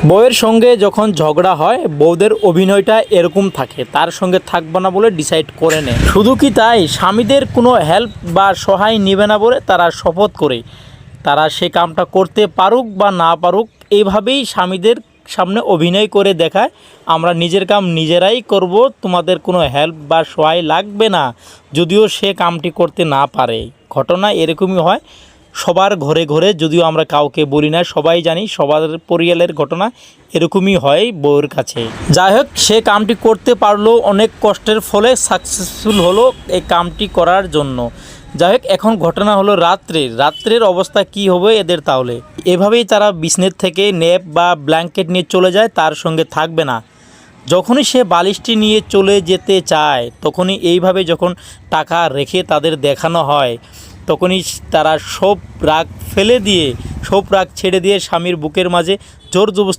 বউয়ের সঙ্গে যখন ঝগড়া হয় বউদের অভিনয়টা এরকম থাকে, তার সঙ্গে থাকবে না বলে ডিসাইড করে নেয়। শুধু কি তাই, স্বামীদের কোনো হেল্প বা সহায় নেবে না বলে তারা শপথ করে তারা সে কামটা করতে পারুক বা না পারুক, এইভাবেই স্বামীদের সামনে অভিনয় করে দেখায় আমরা নিজের কাম নিজেরাই করব, তোমাদের কোনো হেল্প বা সহায় লাগবে না, যদিও সে কামটি করতে না পারে। ঘটনা এরকমই হয় সবার ঘরে ঘরে, যদিও আমরা কাউকে বলি না, সবাই জানি সবার পরিয়ালের ঘটনা এরকমই হয় বউয়ের কাছে। যাই হোক, সে কামটি করতে পারলো, অনেক কষ্টের ফলে সাকসেসফুল হলো এই কামটি করার জন্য। যাই হোক, এখন ঘটনা হলো রাত্রের অবস্থা কি হবে এদের তাহলে। এভাবেই তারা বিছনের থেকে নেপ বা ব্ল্যাঙ্কেট নিয়ে চলে যায়, তার সঙ্গে থাকবে না। যখনই সে বালিশটি নিয়ে চলে যেতে চায়, তখনই এইভাবে যখন টাকা রেখে তাদের দেখানো হয়, তখনই তারা সব রাগ ফেলে দিয়ে, সব রাগ ছেড়ে দিয়ে স্বামীর বুকের মাঝে জোর জবরদস্তি